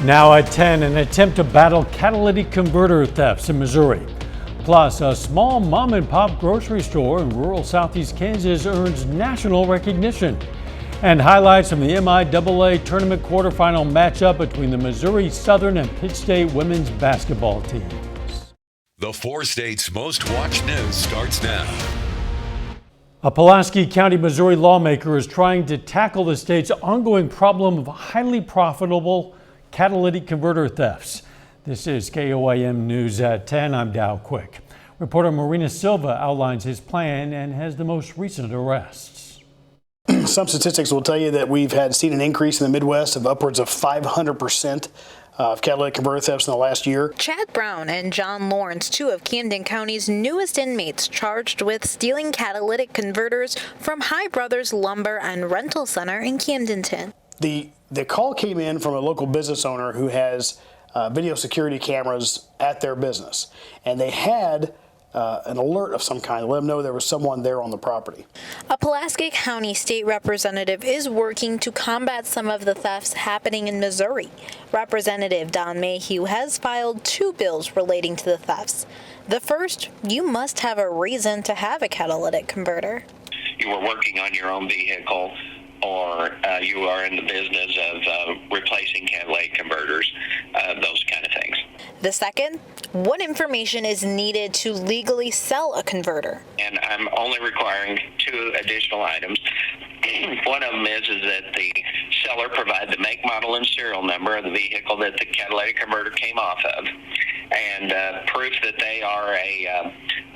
Now at 10, an attempt to battle catalytic converter thefts in Missouri. Plus, a small mom and pop grocery store in rural southeast Kansas earns national recognition. And highlights from the MIAA tournament quarterfinal matchup between the Missouri Southern and Pitt State women's basketball teams. The 4 states' most watched news starts now. A Pulaski County, Missouri lawmaker is trying to tackle the state's ongoing problem of highly profitable catalytic converter thefts. This is KOAM News at 10. I'm Dow Quick. Reporter Marina Silva outlines his plan and has the most recent arrests. Some statistics will tell you that we've seen an increase in the Midwest of upwards of 500% of catalytic converter thefts in the last year. Chad Brown and John Lawrence, 2 of Camden County's newest inmates charged with stealing catalytic converters from High Brothers Lumber and Rental Center in Camdenton. The call came in from a local business owner who has video security cameras at their business, and they had an alert of some kind to let them know there was someone there on the property. A Pulaski County state representative is working to combat some of the thefts happening in Missouri. Representative Don Mayhew has filed 2 bills relating to the thefts. The first, you must have a reason to have a catalytic converter. You were working on your own vehicle, or you are in the business of replacing catalytic converters, those kind of things. The second, what information is needed to legally sell a converter? And I'm only requiring 2 additional items. One of them is that the seller provide the make, model, and serial number of the vehicle that the catalytic converter came off of, and proof that they are a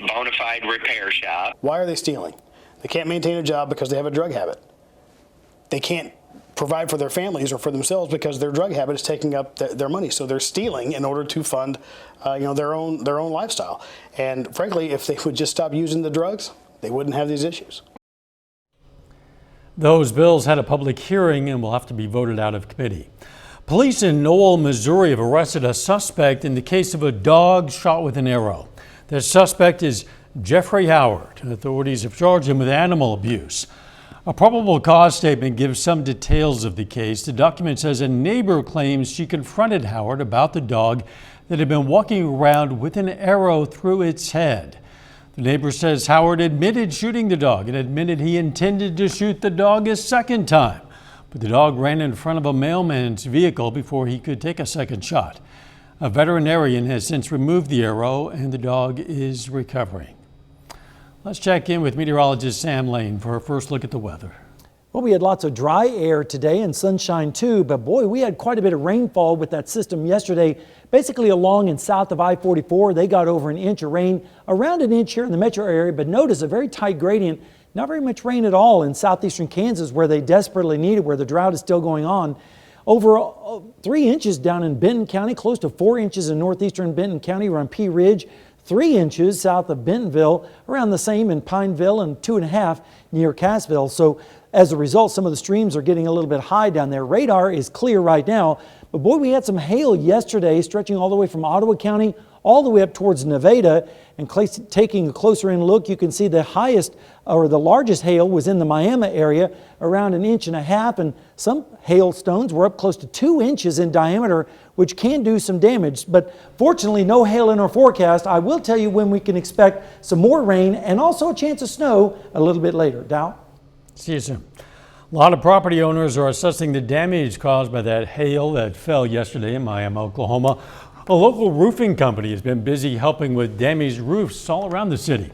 bona fide repair shop. Why are they stealing? They can't maintain a job because they have a drug habit. They can't provide for their families or for themselves because their drug habit is taking up their money. So they're stealing in order to fund, their own lifestyle. And frankly, if they would just stop using the drugs, they wouldn't have these issues. Those bills had a public hearing and will have to be voted out of committee. Police in Noel, Missouri have arrested a suspect in the case of a dog shot with an arrow. The suspect is Jeffrey Howard. Authorities have charged him with animal abuse. A probable cause statement gives some details of the case. The document says a neighbor claims she confronted Howard about the dog that had been walking around with an arrow through its head. The neighbor says Howard admitted shooting the dog and admitted he intended to shoot the dog a second time, but the dog ran in front of a mailman's vehicle before he could take a second shot. A veterinarian has since removed the arrow and the dog is recovering. Let's check in with meteorologist Sam Lane for a first look at the weather. Well, we had lots of dry air today and sunshine too, but boy, we had quite a bit of rainfall with that system yesterday. Basically along and south of I-44, they got over an inch of rain, around an inch here in the metro area, but notice a very tight gradient. Not very much rain at all in southeastern Kansas where they desperately need it, where the drought is still going on. Over 3 inches down in Benton County, close to 4 inches in northeastern Benton County around Pea Ridge. 3 inches south of Bentonville, around the same in Pineville, and 2.5 near Cassville. So as a result, some of the streams are getting a little bit high down there. Radar is clear right now, but boy, we had some hail yesterday stretching all the way from Ottawa County all the way up towards Nevada. And taking a closer in look, you can see the highest or the largest hail was in the Miami area, around 1.5 inches, and some hailstones were up close to 2 inches in diameter, which can do some damage. But fortunately, no hail in our forecast. I will tell you when we can expect some more rain and also a chance of snow a little bit later. Dow? See you soon. A lot of property owners are assessing the damage caused by that hail that fell yesterday in Miami, Oklahoma. A local roofing company has been busy helping with damaged roofs all around the city.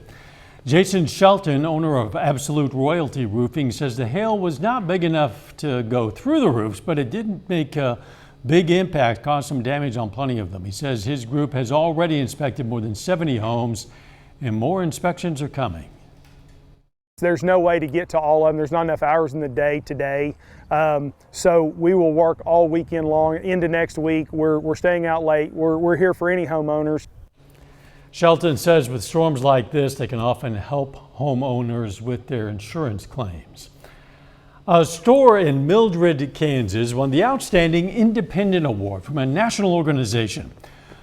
Jason Shelton, owner of Absolute Royalty Roofing, says the hail was not big enough to go through the roofs, but it didn't make a big impact, caused some damage on plenty of them. He says his group has already inspected more than 70 homes and more inspections are coming. There's no way to get to all of them. There's not enough hours in the day today. So we will work all weekend long into next week. We're staying out late. We're here for any homeowners. Shelton says with storms like this, they can often help homeowners with their insurance claims. A store in Mildred, Kansas won the Outstanding Independent Award from a national organization.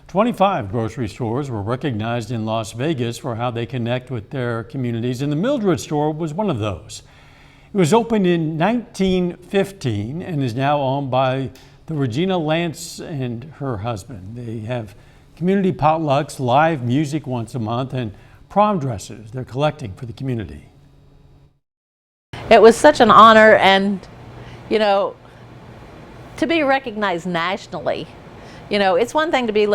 25 grocery stores were recognized in Las Vegas for how they connect with their communities, and the Mildred store was one of those. It was opened in 1915 and is now owned by the for Regina Lance and her husband. They have community potlucks, live music once a month, and prom dresses they're collecting for the community. It was such an honor, and to be recognized nationally. It's one thing to be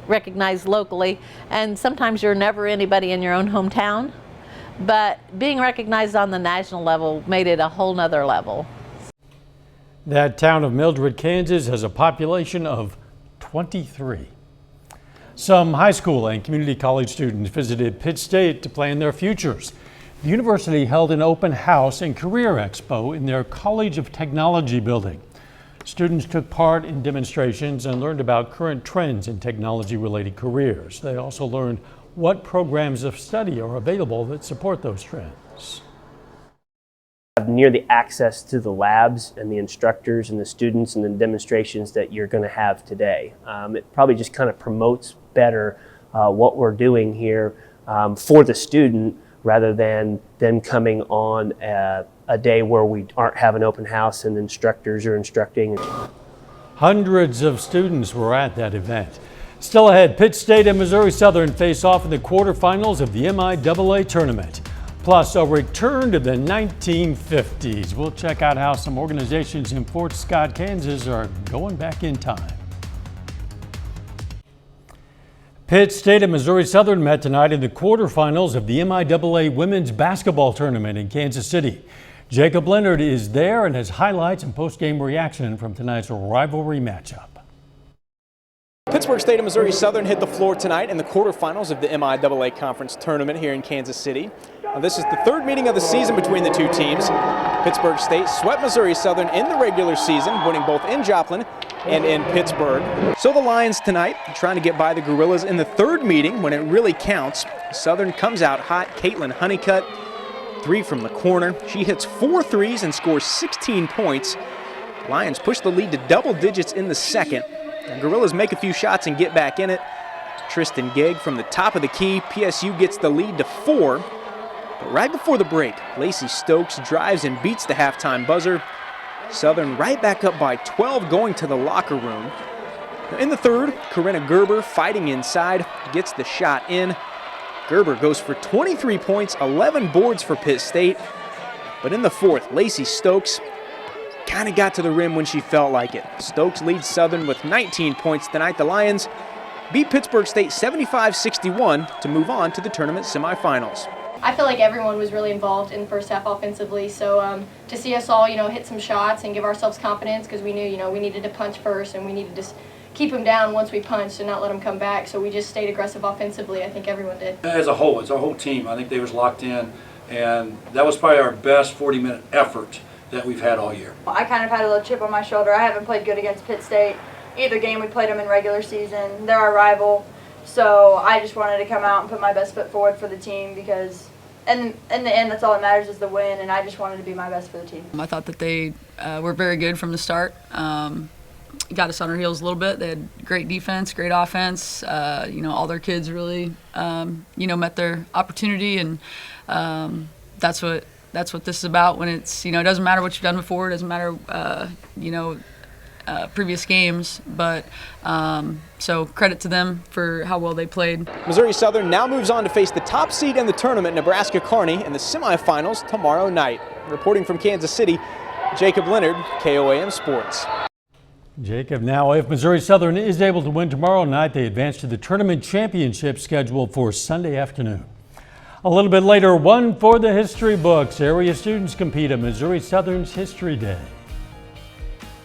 recognized locally, and sometimes you're never anybody in your own hometown, but being recognized on the national level made it a whole nother level. That town of Mildred, Kansas has a population of 23. Some high school and community college students visited Pitt State to plan their futures. The university held an open house and career expo in their College of Technology building. Students took part in demonstrations and learned about current trends in technology-related careers. They also learned what programs of study are available that support those trends. Near the access to the labs and the instructors and the students and the demonstrations that you're going to have today. It probably just kind of promotes better what we're doing here for the student, rather than them coming on a day where we aren't having open house and instructors are instructing. Hundreds of students were at that event. Still ahead, Pitt State and Missouri Southern face off in the quarterfinals of the MIAA tournament. Plus, a return to the 1950s. We'll check out how some organizations in Fort Scott, Kansas are going back in time. Pitt State and Missouri Southern met tonight in the quarterfinals of the MIAA women's basketball tournament in Kansas City. Jacob Leonard is there and has highlights and post-game reaction from tonight's rivalry matchup. Pittsburgh State and Missouri Southern hit the floor tonight in the quarterfinals of the MIAA conference tournament here in Kansas City. Now, this is the third meeting of the season between the two teams. Pittsburgh State swept Missouri Southern in the regular season, winning both in Joplin and in Pittsburgh. So the Lions tonight trying to get by the Gorillas in the third meeting when it really counts. Southern comes out hot. Caitlin Honeycutt, 3 from the corner. She hits 4 threes and scores 16 points. Lions push the lead to double digits in the second. The Gorillas make a few shots and get back in it. Tristan Gegg from the top of the key. PSU gets the lead to 4. But right before the break, Lacey Stokes drives and beats the halftime buzzer. Southern right back up by 12 going to the locker room. Now in the third, Corinna Gerber fighting inside, gets the shot in. Gerber goes for 23 points, 11 boards for Pitt State. But in the fourth, Lacey Stokes kind of got to the rim when she felt like it. Stokes leads Southern with 19 points tonight. The Lions beat Pittsburgh State 75-61 to move on to the tournament semifinals. I feel like everyone was really involved in the first half offensively, so to see us all, hit some shots and give ourselves confidence, because we knew, we needed to punch first and we needed to keep them down once we punched and not let them come back. So we just stayed aggressive offensively. I think everyone did. As a whole, as our whole team, I think they was locked in, and that was probably our best 40-minute effort that we've had all year. I kind of had a little chip on my shoulder. I haven't played good against Pitt State. Either game we played them in regular season. They're our rival. So I just wanted to come out and put my best foot forward for the team, because in the end, that's all that matters is the win, and I just wanted to be my best for the team. I thought that they were very good from the start. Got us on our heels a little bit. They had great defense, great offense. All their kids really, met their opportunity, and that's what this is about. When it's, it doesn't matter what you've done before, it doesn't matter, previous games, but so credit to them for how well they played. Missouri Southern now moves on to face the top seed in the tournament, Nebraska Kearney, in the semifinals tomorrow night. Reporting from Kansas City, Jacob Leonard, KOAM Sports. Jacob, now if Missouri Southern is able to win tomorrow night, they advance to the tournament championship scheduled for Sunday afternoon. A little bit later, one for the history books. Area students compete at Missouri Southern's History Day.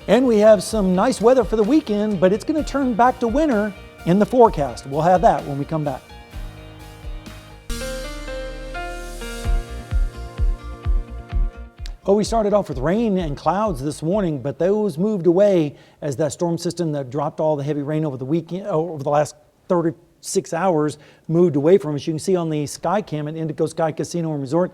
And we have some nice weather for the weekend, but it's going to turn back to winter in the forecast. We'll have that when we come back. We started off with rain and clouds this morning, but those moved away as that storm system that dropped all the heavy rain over the weekend, over the last 36 hours, moved away from us. You can see on the sky cam at Indigo Sky Casino and Resort.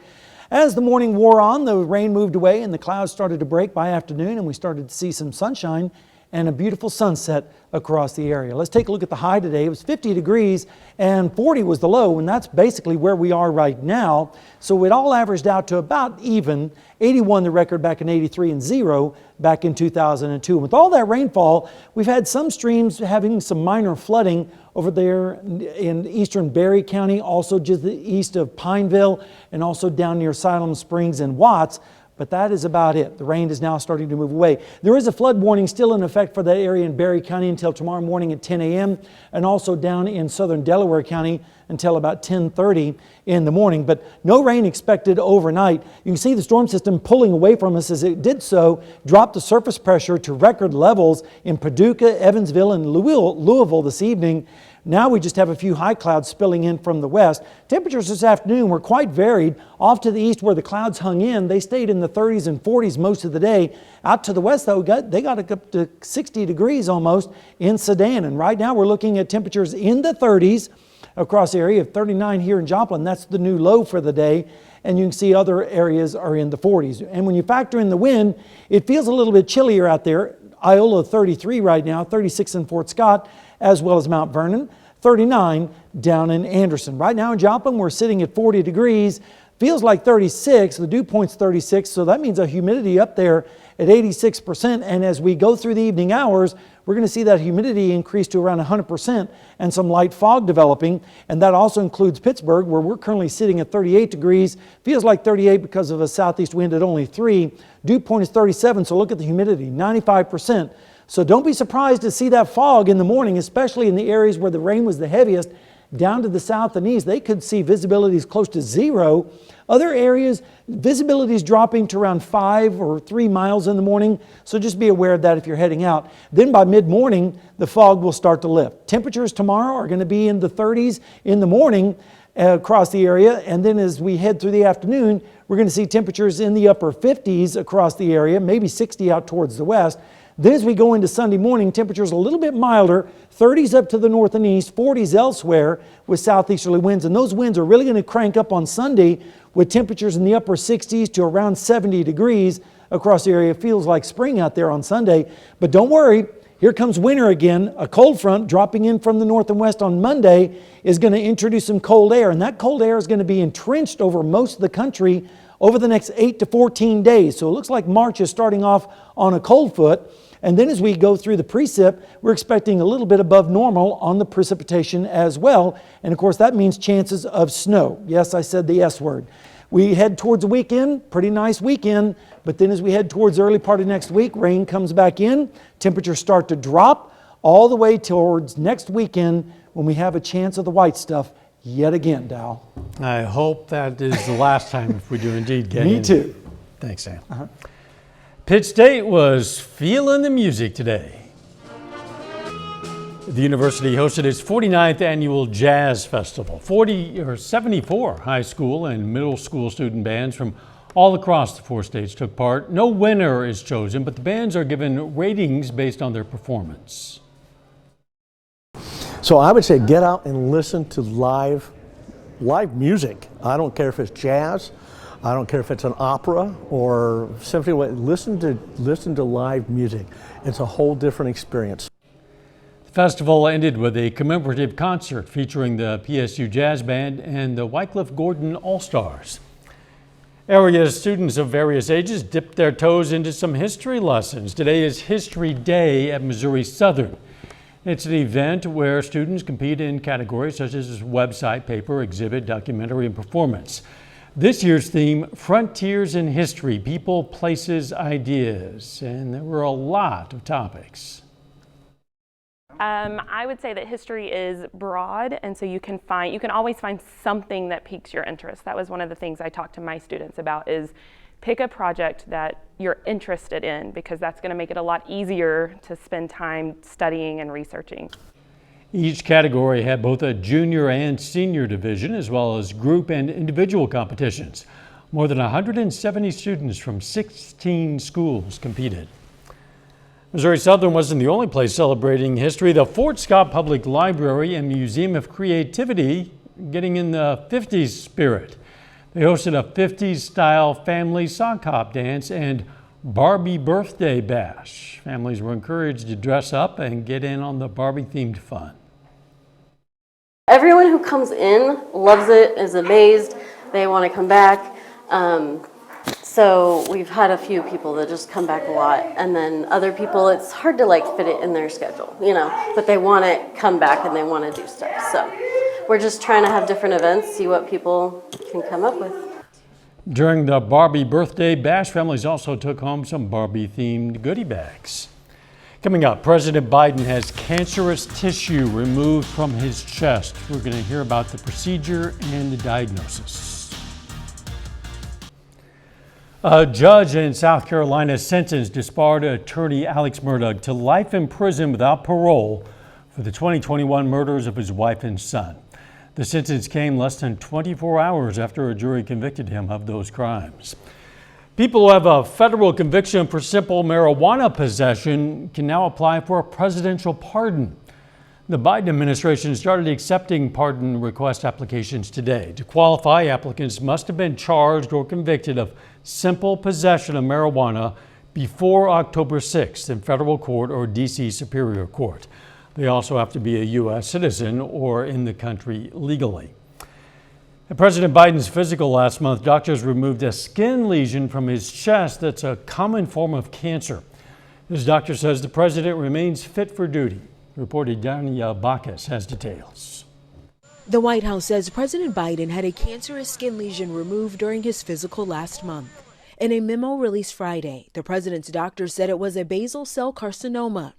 As the morning wore on, the rain moved away and the clouds started to break by afternoon, and we started to see some sunshine. and a beautiful sunset across the area. Let's take a look at the high today. It was 50 degrees and 40 was the low, and that's basically where we are right now. So it all averaged out to about even. 81 the record back in 83 and 0 back in 2002. And with all that rainfall, we've had some streams having some minor flooding over there in eastern Berry County, also just east of Pineville, and also down near Siloam Springs and Watts. But that is about it. The rain is now starting to move away. There is a flood warning still in effect for that area in Berry County until tomorrow morning at 10 a.m. and also down in southern Delaware County until about 10:30 in the morning. But no rain expected overnight. You can see the storm system pulling away from us. As it did so, dropped the surface pressure to record levels in Paducah, Evansville, and Louisville this evening. Now we just have a few high clouds spilling in from the west. Temperatures this afternoon were quite varied. Off to the east where the clouds hung in, they stayed in the 30s and 40s most of the day. Out to the west, though, they got up to 60 degrees almost in Sedan. And right now we're looking at temperatures in the 30s across the area of 39 here in Joplin. That's the new low for the day. And you can see other areas are in the 40s. And when you factor in the wind, it feels a little bit chillier out there. Iola 33 right now, 36 in Fort Scott, as well as Mount Vernon, 39 down in Anderson. Right now in Joplin, we're sitting at 40 degrees. Feels like 36. The dew point's 36, so that means a humidity up there at 86%. And as we go through the evening hours, we're going to see that humidity increase to around 100% and some light fog developing. And that also includes Pittsburgh, where we're currently sitting at 38 degrees. Feels like 38 because of a southeast wind at only 3. Dew point is 37, so look at the humidity, 95%. So don't be surprised to see that fog in the morning, especially in the areas where the rain was the heaviest. Down to the south and east, they could see visibilities close to 0. Other areas, visibility is dropping to around 5 or 3 miles in the morning, so just be aware of that if you're heading out. Then by mid-morning, the fog will start to lift. Temperatures tomorrow are going to be in the 30s in the morning across the area, and then as we head through the afternoon, we're going to see temperatures in the upper 50s across the area, maybe 60 out towards the west. Then as we go into Sunday morning, temperatures a little bit milder, 30s up to the north and east, 40s elsewhere with southeasterly winds. And those winds are really going to crank up on Sunday with temperatures in the upper 60s to around 70 degrees across the area. It feels like spring out there on Sunday. But don't worry, here comes winter again. A cold front dropping in from the north and west on Monday is going to introduce some cold air. And that cold air is going to be entrenched over most of the country over the next 8 to 14 days. So it looks like March is starting off on a cold foot. And then as we go through the precip, we're expecting a little bit above normal on the precipitation as well. And of course, that means chances of snow. Yes, I said the S word. We head towards the weekend, pretty nice weekend. But then as we head towards the early part of next week, rain comes back in. Temperatures start to drop all the way towards next weekend when we have a chance of the white stuff yet again, Dow. I hope that is the last time if we do indeed get Me too. Thanks, Sam. Pitt State was feeling the music today. The university hosted its 49th annual Jazz Festival. 74 high school and middle school student bands from all across the 4 states took part. No winner is chosen, but the bands are given ratings based on their performance. So I would say get out and listen to live music. I don't care if it's jazz. I don't care if it's an opera or symphony. Listen to live music. It's a whole different experience. The festival ended with a commemorative concert featuring the PSU Jazz Band and the Wycliffe Gordon All-Stars. Area students of various ages dipped their toes into some history lessons. Today is History Day at Missouri Southern. It's an event where students compete in categories such as website, paper, exhibit, documentary, and performance. This year's theme, Frontiers in History, People, Places, Ideas. And there were a lot of topics. I would say that history is broad, and so you can always find something that piques your interest. That was one of the things I talked to my students about, is pick a project that you're interested in, because that's going to make it a lot easier to spend time studying and researching. Each category had both a junior and senior division, as well as group and individual competitions. More than 170 students from 16 schools competed. Missouri Southern wasn't the only place celebrating history. The Fort Scott Public Library and Museum of Creativity getting in the 50s spirit. They hosted a 50s style family sock hop dance and Barbie birthday bash. Families were encouraged to dress up and get in on the Barbie-themed fun. Everyone who comes in loves it, is amazed, they want to come back. So we've had a few people that just come back a lot, and then other people, it's hard to like fit it in their schedule, you know, but they want to come back and they want to do stuff. So we're just trying to have different events, see what people can come up with. During the Barbie birthday bash, families also took home some Barbie-themed goodie bags. Coming up, President Biden has cancerous tissue removed from his chest. We're going to hear about the procedure and the diagnosis. A judge in South Carolina sentenced disbarred attorney Alex Murdaugh to life in prison without parole for the 2021 murders of his wife and son. The sentence came less than 24 hours after a jury convicted him of those crimes. People who have a federal conviction for simple marijuana possession can now apply for a presidential pardon. The Biden administration started accepting pardon request applications today. To qualify, applicants must have been charged or convicted of simple possession of marijuana before October 6th in federal court or D.C. Superior Court. They also have to be a U.S. citizen or in the country legally. At President Biden's physical last month, doctors removed a skin lesion from his chest that's a common form of cancer. His doctor says the president remains fit for duty. Reporter Dania Bacchus has details. The White House says President Biden had a cancerous skin lesion removed during his physical last month. In a memo released Friday, the president's doctor said it was a basal cell carcinoma,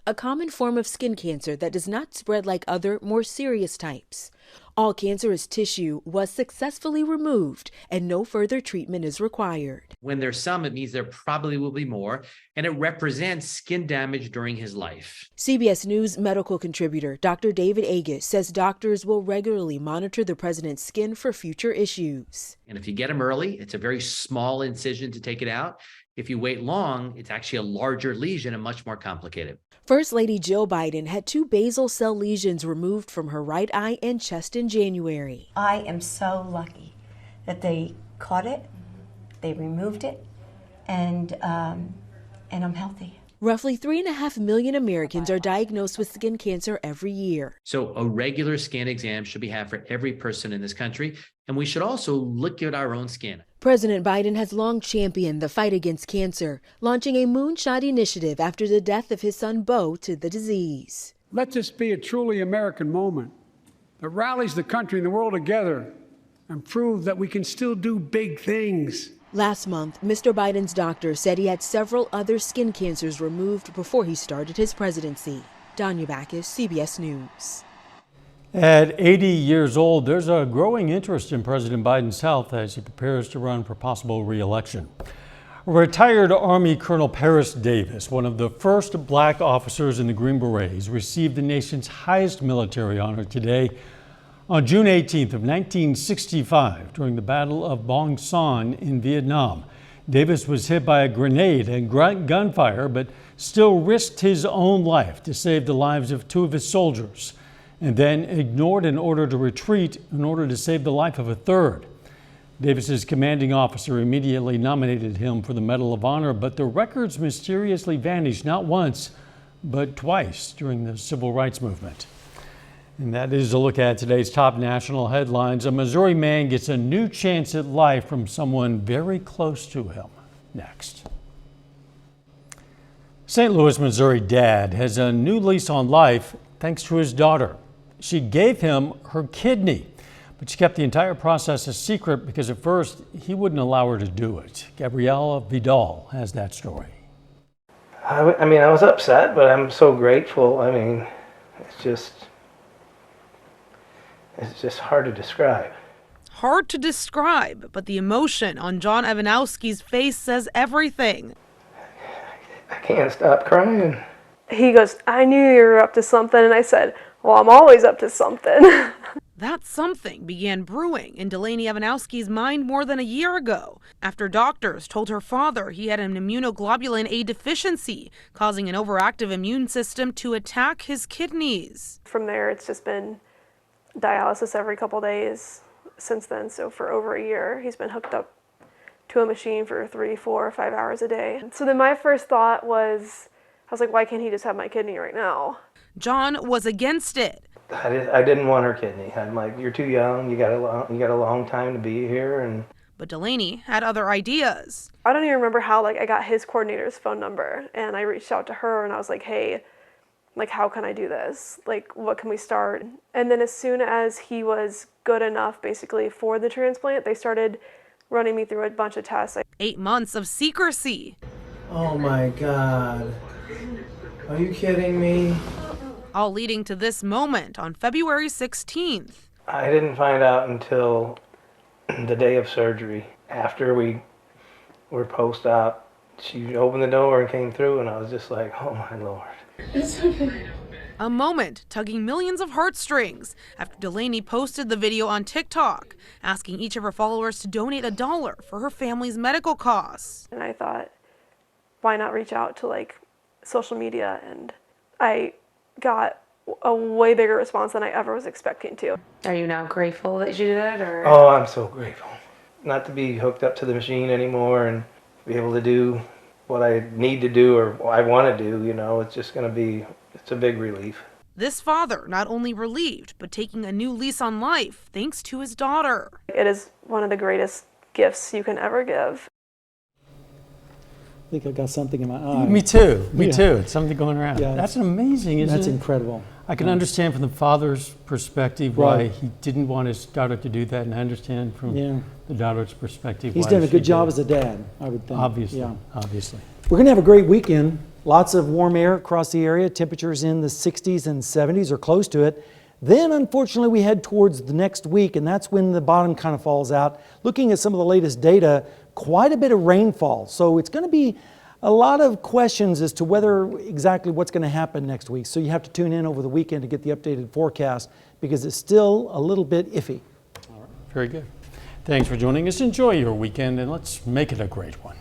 a common form of skin cancer that does not spread like other, more serious types. All cancerous tissue was successfully removed and no further treatment is required. When there's some, it means there probably will be more, and it represents skin damage during his life. CBS News medical contributor Dr. David Agus says doctors will regularly monitor the president's skin for future issues. And if you get them early, it's a very small incision to take it out. If you wait long, it's actually a larger lesion and much more complicated. First Lady Jill Biden had 2 basal cell lesions removed from her right eye and chest in January. I am so lucky that they caught it, they removed it, and I'm healthy. Roughly 3.5 million Americans are diagnosed with skin cancer every year. So a regular skin exam should be had for every person in this country, and we should also look at our own skin. President Biden has long championed the fight against cancer, launching a moonshot initiative after the death of his son Beau to the disease. Let this be a truly American moment that rallies the country and the world together and proves that we can still do big things. Last month, Mr. Biden's doctor said he had several other skin cancers removed before he started his presidency. Danya Bacchus, CBS News. At 80 years old, there's a growing interest in President Biden's health as he prepares to run for possible re-election. Retired Army Colonel Paris Davis, one of the first black officers in the Green Berets, received the nation's highest military honor today. On June 18th of 1965, during the Battle of Bong Son in Vietnam, Davis was hit by a grenade and gunfire, but still risked his own life to save the lives of 2 of his soldiers, and then ignored an order to retreat in order to save the life of a 3rd. Davis's commanding officer immediately nominated him for the Medal of Honor, but the records mysteriously vanished not once, but twice during the Civil Rights Movement. And that is a look at today's top national headlines. A Missouri man gets a new chance at life from someone very close to him. Next. St. Louis, Missouri dad has a new lease on life thanks to his daughter. She gave him her kidney, but she kept the entire process a secret because at first he wouldn't allow her to do it. Gabriella Vidal has that story. I was upset, but I'm so grateful. It's just hard to describe. Hard to describe, but the emotion on John Evanowski's face says everything. I can't stop crying. He goes, I knew you were up to something, and I said, well, I'm always up to something. That something began brewing in Delaney Evanowski's mind more than a year ago, after doctors told her father he had an immunoglobulin A deficiency, causing an overactive immune system to attack his kidneys. From there, it's just been dialysis every couple days since then. So for over a year, he's been hooked up to a machine for 3, 4, 5 hours a day. So then my first thought was, I was like, why can't he just have my kidney right now? John was against it. I didn't want her kidney. I'm like, you're too young. You got a long time to be here, and. But Delaney had other ideas. I don't even remember how I got his coordinator's phone number, and I reached out to her and I was like, hey, how can I do this? What can we start? And then as soon as he was good enough basically for the transplant, they started running me through a bunch of tests. 8 months of secrecy. Oh my God. Are you kidding me? All leading to this moment on February 16th. I didn't find out until the day of surgery. After we were post-op, she opened the door and came through, and I was just like, oh my Lord. A moment tugging millions of heartstrings after Delaney posted the video on TikTok, asking each of her followers to donate $1 for her family's medical costs. And I thought, why not reach out to social media? And I got a way bigger response than I ever was expecting to. Are you now grateful that you did it, or? Oh, I'm so grateful. Not to be hooked up to the machine anymore and be able to do what I need to do or I want to do, it's just going to be, it's a big relief. This father not only relieved, but taking a new lease on life thanks to his daughter. It is one of the greatest gifts you can ever give. I think I got something in my eye. Me too. Me too. It's something going around. Yeah, that's amazing, isn't it? That's incredible. I can understand from the father's perspective why he didn't want his daughter to do that, and I understand from the daughter's perspective He's why done a she good job did. as a dad, I would think. Obviously, obviously. We're going to have a great weekend. Lots of warm air across the area. Temperatures in the 60s and 70s or close to it. Then, unfortunately, we head towards the next week, and that's when the bottom kind of falls out. Looking at some of the latest data, quite a bit of rainfall. So it's going to be a lot of questions as to whether exactly what's going to happen next week. So you have to tune in over the weekend to get the updated forecast because it's still a little bit iffy. All right. Very good. Thanks for joining us. Enjoy your weekend, and let's make it a great one.